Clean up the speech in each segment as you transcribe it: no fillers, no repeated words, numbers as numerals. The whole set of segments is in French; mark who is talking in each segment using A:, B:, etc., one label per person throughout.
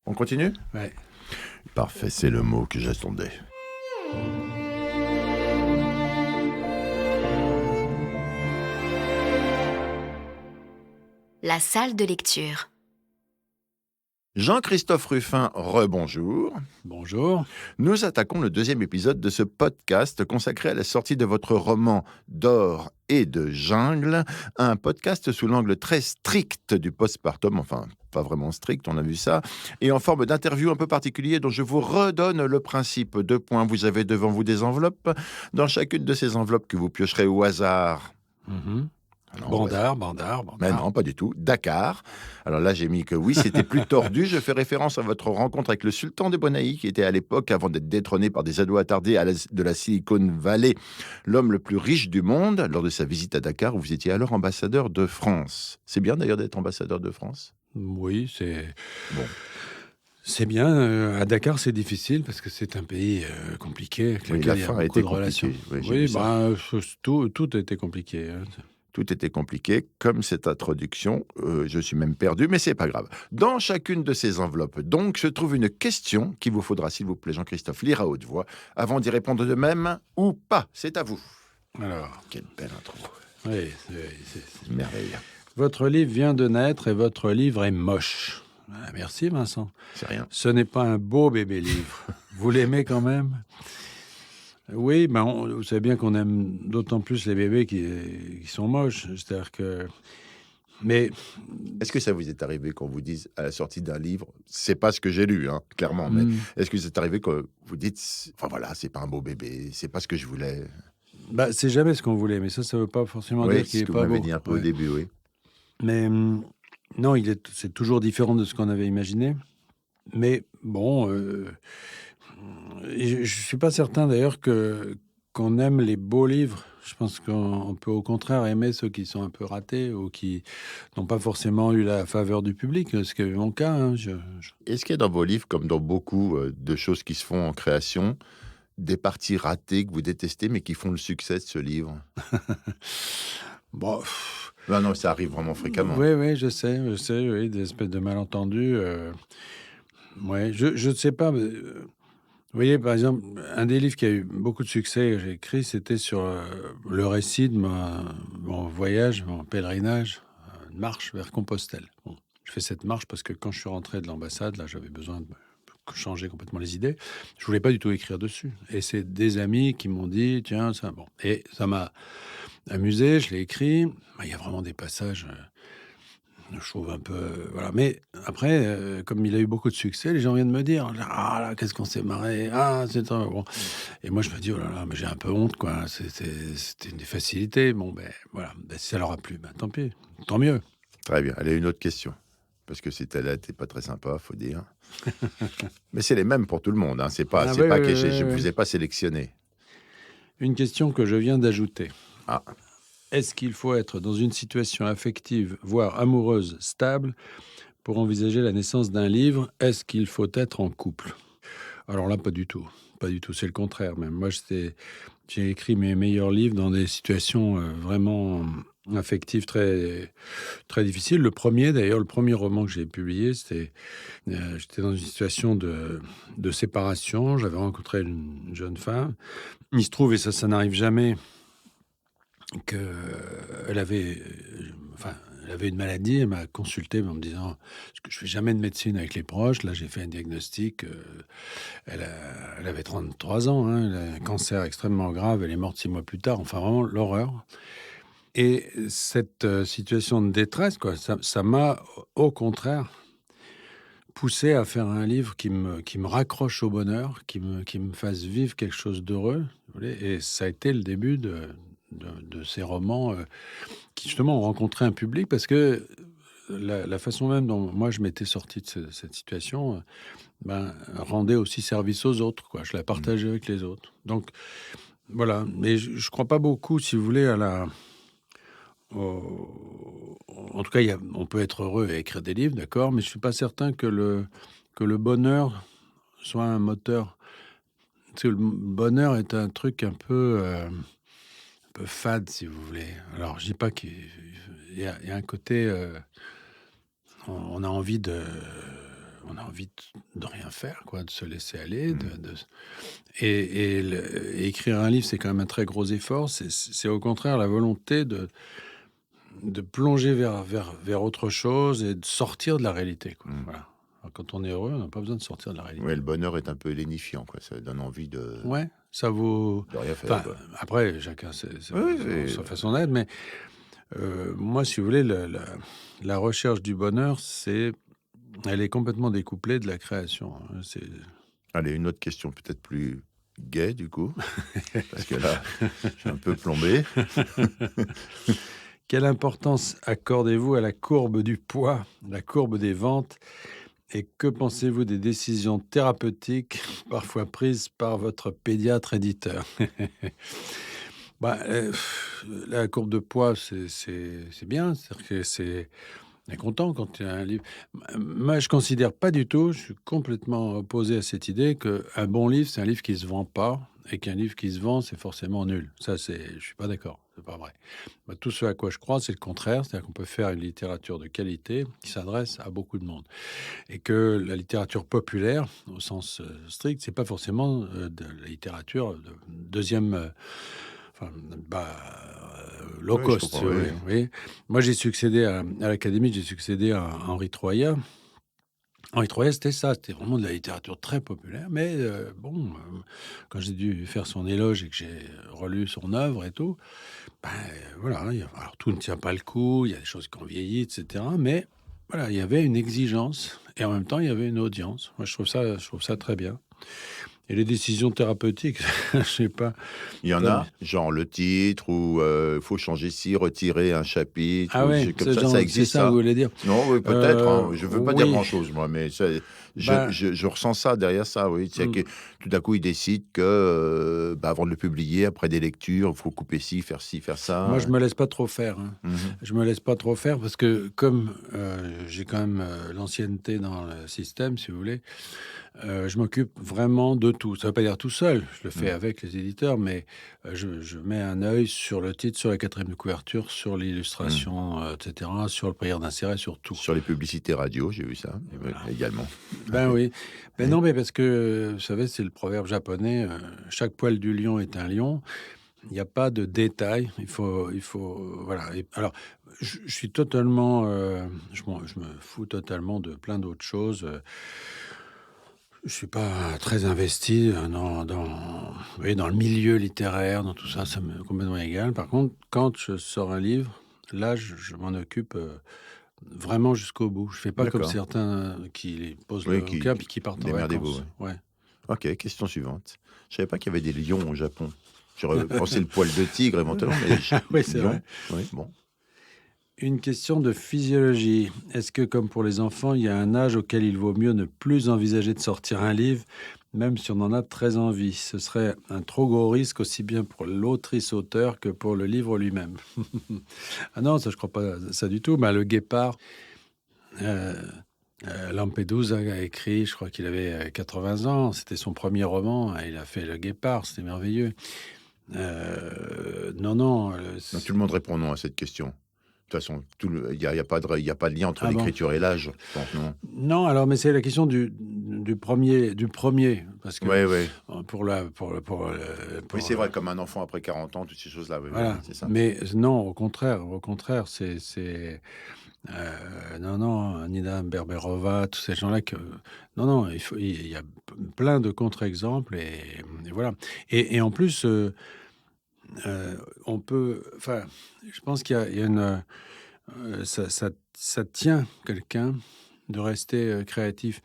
A: On continue?
B: Ouais.
A: Parfait, c'est le mot que j'attendais.
C: La salle de lecture.
A: Jean-Christophe Ruffin, rebonjour.
B: Bonjour.
A: Nous attaquons le deuxième épisode de ce podcast consacré à la sortie de votre roman d'or et de jungle, un podcast sous l'angle très strict du postpartum, enfin pas vraiment strict, on a vu ça, et en forme d'interview un peu particulier dont je vous redonne le principe. 2 points, vous avez devant vous des enveloppes. Dans chacune de ces enveloppes que vous piocherez au hasard.
B: Mhm.
A: Non,
B: Bandar.
A: Mais non, pas du tout. Dakar. Alors là, j'ai mis que oui, c'était plus tordu. Je fais référence à votre rencontre avec le sultan de Bonaï, qui était à l'époque, avant d'être détrôné par des ados attardés de la Silicon Valley, l'homme le plus riche du monde, lors de sa visite à Dakar, où vous étiez alors ambassadeur de France. C'est bien d'ailleurs d'être ambassadeur de France.
B: Oui, c'est...
A: Bon.
B: C'est bien. À Dakar, c'est difficile parce que c'est un pays compliqué avec
A: Oui,
B: lequel
A: la
B: il y a
A: fin a
B: beaucoup
A: été
B: de relations.
A: compliquée. Oui, j'ai vu ça.
B: Tout a été compliqué. Hein.
A: Tout était compliqué, comme cette introduction. Je suis même perdu, mais c'est pas grave. Dans chacune de ces enveloppes, donc, se trouve une question qu'il vous faudra, s'il vous plaît, Jean-Christophe, lire à haute voix, avant d'y répondre de même ou pas. C'est à vous.
B: Alors,
A: Quelle belle intro.
B: oui, c'est
A: Merveille.
B: Votre livre vient de naître et votre livre est moche. Ah, merci, Vincent.
A: C'est rien.
B: Ce n'est pas un beau bébé livre. Vous l'aimez quand même? Oui, vous savez bien qu'on aime d'autant plus les bébés qui sont moches. C'est-à-dire que... Mais
A: Est-ce que ça vous est arrivé qu'on vous dise à la sortie d'un livre, c'est pas ce que j'ai lu, hein, clairement, mais est-ce que c'est arrivé que vous dites, enfin voilà, c'est pas un beau bébé, c'est pas ce que je voulais?
B: c'est jamais ce qu'on voulait, mais ça veut pas forcément
A: Oui,
B: dire
A: c'est
B: qu'il
A: ce
B: est
A: que vous
B: pas
A: m'avez
B: beau.
A: dit un peu au
B: Ouais.
A: début, oui.
B: Mais non, c'est toujours différent de ce qu'on avait imaginé. Mais bon, je suis pas certain d'ailleurs qu'on aime les beaux livres. Je pense qu'on peut au contraire aimer ceux qui sont un peu ratés ou qui n'ont pas forcément eu la faveur du public, ce qui est mon cas. Hein.
A: Est-ce qu'il y a dans vos livres, comme dans beaucoup de choses qui se font en création, des parties ratées que vous détestez, mais qui font le succès de ce livre?
B: Bon,
A: Non, non, ça arrive vraiment fréquemment.
B: oui, je sais, oui, des espèces de malentendus. Ouais, je ne sais pas. Mais, vous voyez, par exemple, un des livres qui a eu beaucoup de succès que j'ai écrit, c'était sur le récit de mon voyage, mon pèlerinage, une marche vers Compostelle. Bon, je fais cette marche parce que quand je suis rentré de l'ambassade, là, j'avais besoin de changer complètement les idées. Je voulais pas du tout écrire dessus. Et c'est des amis qui m'ont dit, tiens, ça, bon. Et ça m'a amusé, je l'ai écrit. Il y a vraiment des passages... je trouve un peu... voilà. Mais après, comme il a eu beaucoup de succès, les gens viennent me dire, ah là, qu'est-ce qu'on s'est marré, ah, c'est un... Bon. Et moi, je me dis, oh là là, mais j'ai un peu honte, quoi. C'était une des facilités. Bon, voilà. Si ça leur a plu, tant pis. Tant mieux.
A: Très bien. Allez, une autre question. Parce que celle-là n'était pas très sympa, faut dire. Mais c'est les mêmes pour tout le monde. Hein. C'est pas,
B: Oui,
A: que je ne vous ai pas sélectionné.
B: Une question que je viens d'ajouter.
A: Ah.
B: Est-ce qu'il faut être dans une situation affective, voire amoureuse, stable, pour envisager la naissance d'un livre? Est-ce qu'il faut être en couple? Alors là, pas du tout. Pas du tout. C'est le contraire même. Moi, j'ai écrit mes meilleurs livres dans des situations vraiment affectives très, très difficiles. Le premier roman que j'ai publié, j'étais dans une situation de séparation. J'avais rencontré une jeune femme. Il se trouve, et ça n'arrive jamais, qu'elle avait, elle avait une maladie. Elle m'a consulté en me disant, parce que je fais jamais de médecine avec les proches. Là, j'ai fait un diagnostic. Elle avait 33 ans. Hein, elle a un cancer extrêmement grave. Elle est morte 6 mois plus tard. Enfin, vraiment l'horreur. Et cette situation de détresse, quoi, ça m'a, au contraire, poussé à faire un livre qui me raccroche au bonheur, qui me fasse vivre quelque chose d'heureux. Vous voyez. Et ça a été le début de ces romans qui, justement, ont rencontré un public parce que la façon même dont moi je m'étais sorti de cette situation rendait aussi service aux autres, quoi. Je la partageais avec les autres. Donc, voilà. Mais je ne crois pas beaucoup, si vous voulez, en tout cas, on peut être heureux et écrire des livres, d'accord, mais je ne suis pas certain que le bonheur soit un moteur. Parce que le bonheur est un truc un peu fade, si vous voulez. Alors, je dis pas qu'il y a un côté... on a envie on a envie de rien faire, quoi, de se laisser aller,
A: Mmh.
B: et écrire un livre, c'est quand même un très gros effort. C'est au contraire la volonté de plonger vers autre chose et de sortir de la réalité, quoi,
A: Mmh.
B: voilà. Alors quand on est heureux, on n'a pas besoin de sortir de la
A: Ouais,
B: réalité.
A: le bonheur est un peu lénifiant, quoi. Ça donne envie
B: Ouais, ça vaut
A: de rien faire,
B: enfin,
A: quoi.
B: après chacun
A: Oui, oui,
B: sa façon d'être, mais moi, si vous voulez, la recherche du bonheur, elle est complètement découplée de la création, hein.
A: allez, une autre question peut-être plus gaie, du coup, parce que là, je suis un peu plombé.
B: Quelle importance accordez-vous à la courbe du poids, la courbe des ventes, et que pensez-vous des décisions thérapeutiques parfois prises par votre pédiatre éditeur? Bah, la courbe de poids, c'est bien, c'est-à-dire que on est content quand il y a un livre. Moi, je considère pas du tout, je suis complètement opposé à cette idée qu'un bon livre, c'est un livre qui se vend pas et qu'un livre qui se vend, c'est forcément nul. Ça, je suis pas d'accord, c'est pas vrai. Moi, tout ce à quoi je crois, c'est le contraire, c'est-à-dire qu'on peut faire une littérature de qualité qui s'adresse à beaucoup de monde et que la littérature populaire, au sens strict, c'est pas forcément de la littérature de deuxième, enfin, bah, low
A: Oui, je
B: cost, si
A: comprends,
B: vous
A: oui,
B: voulez,
A: oui.
B: vous voyez? Moi, j'ai succédé à l'Académie, j'ai succédé à Henri Troyat. Henri Troyat, c'était ça, c'était vraiment de la littérature très populaire, mais bon, quand j'ai dû faire son éloge et que j'ai relu son œuvre et tout, ben, voilà, alors tout ne tient pas le coup, il y a des choses qui ont vieilli et cetera, mais voilà, il y avait une exigence et en même temps, il y avait une audience. Moi, je trouve ça très bien et les décisions thérapeutiques, je sais pas,
A: Il y en
B: comme
A: a, genre le titre ou faut changer ci, retirer un chapitre
B: ah
A: ou des
B: ouais,
A: choses comme ça
B: c'est
A: existe
B: ça que vous
A: ça?
B: voulez dire?
A: Non, oui, peut-être, hein, je veux pas dire
B: Oui,
A: grand-chose moi, mais ça
B: ben,
A: je ressens ça derrière ça, oui. C'est
B: mmh,
A: que tout d'un coup, ils décident que, bah, avant de le publier, après des lectures, il faut couper ci, faire
B: moi, je
A: ça.
B: me laisse pas trop faire, hein.
A: Mmh.
B: Je me laisse pas trop faire parce que comme, j'ai quand même, l'ancienneté dans le système, si vous voulez, je m'occupe vraiment de tout. Ça veut pas dire tout seul, je le fais
A: Mmh.
B: avec les éditeurs, mais je mets un œil sur le titre, sur la quatrième de couverture, sur
A: Mmh.
B: l'illustration, et cetera, sur le prière d'insérer, sur tout.
A: Sur les publicités radio, j'ai vu ça,
B: Voilà.
A: également.
B: Ben oui. Ben
A: Oui.
B: non, mais parce que, vous savez, c'est le proverbe japonais, «Chaque poil du lion est un lion». Il y a pas de détails, il faut voilà et alors je suis totalement, je me fous totalement de plein d'autres choses, je suis pas très investi, vous voyez, dans le milieu littéraire, dans tout ça, ça m'est complètement égal. Par contre, quand je sors un livre, là, je m'en occupe, vraiment jusqu'au bout. Je fais pas comme
A: D'accord.
B: certains qui posent le
A: Oui,
B: bouquin puis qui partent en
A: démerdez-vous,
B: vacances.
A: oui.
B: Ouais.
A: OK, question suivante. Je savais pas qu'il y avait des lions au Japon. J'aurais pensé le poil de tigre éventuellement, mais
B: Oui, c'est vrai.
A: lion, oui, bon.
B: Une question de physiologie. Est-ce que, comme pour les enfants, il y a un âge auquel il vaut mieux ne plus envisager de sortir un livre, même si on en a très envie? Ce serait un trop gros risque aussi bien pour l'autrice-auteur que pour le livre lui-même. Ah non, ça je crois pas ça du tout. Bah, le Guépard, euh, Lampedusa a écrit, je crois qu'il avait 80 ans, c'était son premier roman, et il a fait le Guépard, c'était merveilleux. Non, non,
A: Donc tout le monde répond non à cette question. De toute façon, il y a pas de lien entre
B: ah bon?
A: l'écriture et l'âge, je pense, non?
B: Non, alors mais c'est la question du premier parce que,
A: Oui, oui.
B: pour,
A: Oui, c'est vrai, comme un enfant après 40 ans, toutes ces choses-là, oui, oui, oui,
B: voilà,
A: c'est ça.
B: mais non, au contraire, non, non, Nina Berberova, tous ces gens-là que non, non, il y a plein de contre-exemples et voilà et en plus, on peut enfin, je pense qu'il y a une, ça tient quelqu'un de rester, créatif.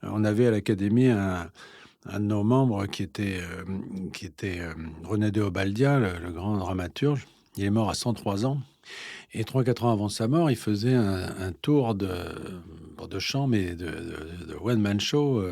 B: On avait à l'académie un de nos membres qui était René de Obaldia, le grand dramaturge. Il est mort à 103 ans et 3-4 ans avant sa mort, il faisait un tour de chant, mais de one man show,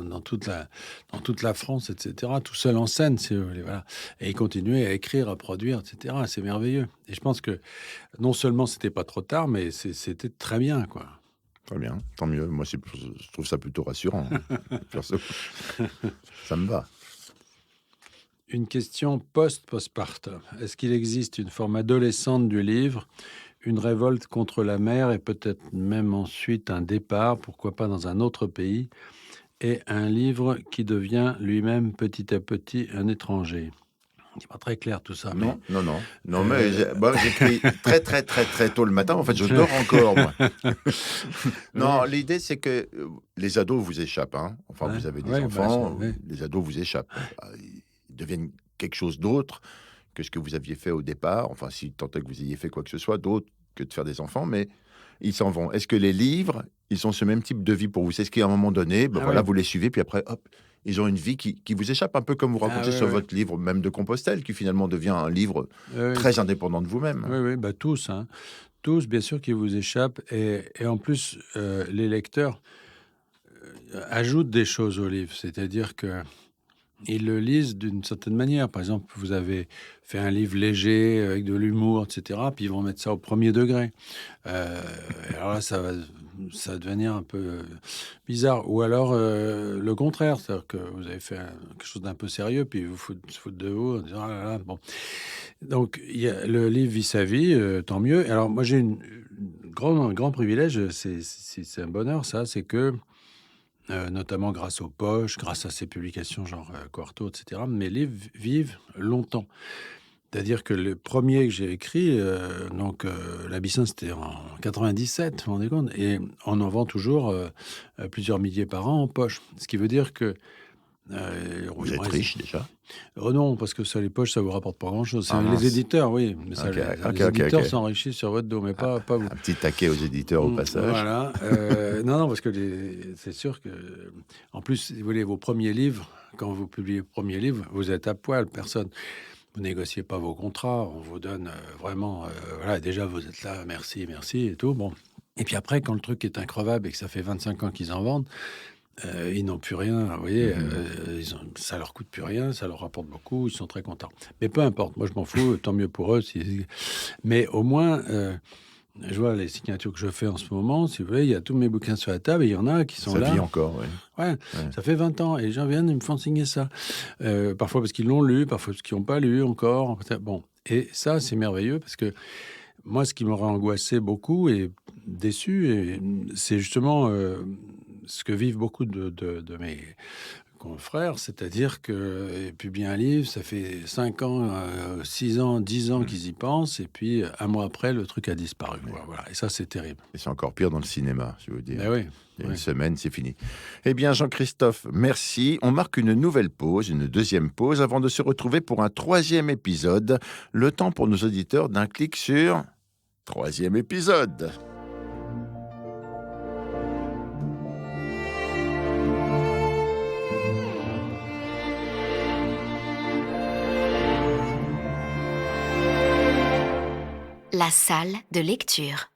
B: dans toute la France et cetera, tout seul en scène, si vous voulez, voilà et il continuait à écrire, à produire et cetera. C'est merveilleux et je pense que non seulement c'était pas trop tard, mais c'était très bien, quoi.
A: Très bien, tant mieux. Moi, je trouve ça plutôt rassurant, perso. Ça me va.
B: Une question postpartum. Est-ce qu'il existe une forme adolescente du livre, une révolte contre la mer et peut-être même ensuite un départ, pourquoi pas dans un autre pays, et un livre qui devient lui-même petit à petit un étranger. C'est pas très clair tout ça, mais
A: Non, non, non. Non, mais
B: heu,
A: j'écris très, très, très, très tôt le matin. En fait, je dors encore, moi. Non,
B: oui,
A: l'idée, c'est que, les ados vous échappent, hein. Enfin,
B: ouais,
A: vous avez des
B: ouais, bah, c'est
A: enfants,
B: ouais.
A: les ados vous échappent. Ils deviennent quelque chose d'autre que ce que vous aviez fait au départ. Enfin, si tant est que vous ayez fait quoi que ce soit d'autre que de faire des enfants, mais ils s'en vont. Est-ce que les livres, ils ont ce même type de vie pour vous? C'est ce qu'à un moment donné,
B: Ah
A: voilà,
B: ouais,
A: vous les suivez, puis après, hop, ils ont une vie qui vous échappe, un peu comme vous
B: ah
A: racontez
B: ouais,
A: sur
B: ouais,
A: votre livre, même de Compostelle, qui finalement devient un livre
B: ouais, ouais,
A: très indépendant de vous-même.
B: oui, oui, bah, tous, hein. Tous, bien sûr, qui vous échappent et en plus, les lecteurs, ajoutent des choses au livre. C'est-à-dire que ils le lisent d'une certaine manière. Par exemple, vous avez fait un livre léger avec de l'humour, et cetera, puis ils vont mettre ça au premier degré. Heu, alors là, ça va devenir un peu, bizarre ou alors, le contraire, c'est-à-dire que vous avez fait quelque chose d'un peu sérieux, puis ils vous se foutent de vous en disant: «Ah là là», bon. Donc il y a le livre vit sa vie, tant mieux. Alors moi, j'ai un grand privilège, c'est un bonheur ça, c'est que, notamment grâce aux poches, grâce à ces publications genre, Quarto et cetera, mes livres vivent longtemps. C'est-à-dire que le premier que j'ai écrit, donc L'Abyssin, c'était en 97, vous vous rendez compte? Et on en vend toujours, plusieurs milliers par an en poche. Ce qui veut dire que,
A: Vous êtes
B: ouais,
A: riche déjà?
B: oh non, parce que ça, les poches, ça vous rapporte pas grand-chose. C'est
A: Ah
B: les
A: mince.
B: éditeurs, oui, mais ça
A: OK, OK,
B: les
A: OK,
B: éditeurs
A: OK.
B: s'enrichissent sur votre dos, mais pas vous.
A: Un petit taquet aux éditeurs au passage.
B: Voilà, non, non, parce que c'est sûr que, en plus, si vous voulez, vos premiers livres, quand vous publiez le 1er livre, vous êtes à poil, personne vous négociez pas vos contrats, on vous donne, vraiment, voilà, déjà vous êtes là: «Merci, merci» et tout, bon. Et puis après, quand le truc est increvable et que ça fait 25 ans qu'ils en vendent, ils n'ont plus rien, vous voyez?
A: Mmh.
B: Ça leur coûte plus rien, ça leur rapporte beaucoup, ils sont très contents. Mais peu importe, moi je m'en fous, tant mieux pour eux si mais au moins, je vois les signatures que je fais en ce moment, si vous voulez, il y a tous mes bouquins sur la table et il y en a qui sont
A: Ça vit
B: là.
A: encore, oui.
B: Ouais,
A: Ouais.
B: ça fait 20 ans et les gens viennent, ils me font signer ça. Parfois parce qu'ils l'ont lu, parfois parce qu'ils n'ont pas lu encore, bon et ça, c'est merveilleux parce que moi, ce qui m'aurait angoissé beaucoup et déçu et c'est justement, ce que vivent beaucoup de mes confrères, c'est-à-dire qu'ils publient un livre, ça fait 5 ans, 6 ans, 10 ans
A: Mmh.
B: qu'ils y pensent et puis, 1 mois après, le truc a disparu,
A: Ouais.
B: quoi, voilà et ça, c'est terrible.
A: Et c'est encore pire dans le cinéma, je veux dire.
B: Ben oui,
A: Il y a une
B: oui.
A: semaine, c'est fini. Eh bien, Jean-Christophe, merci. On marque une nouvelle pause, une deuxième pause, avant de se retrouver pour un troisième épisode. Le temps pour nos auditeurs d'un clic sur troisième épisode.
C: La salle de lecture.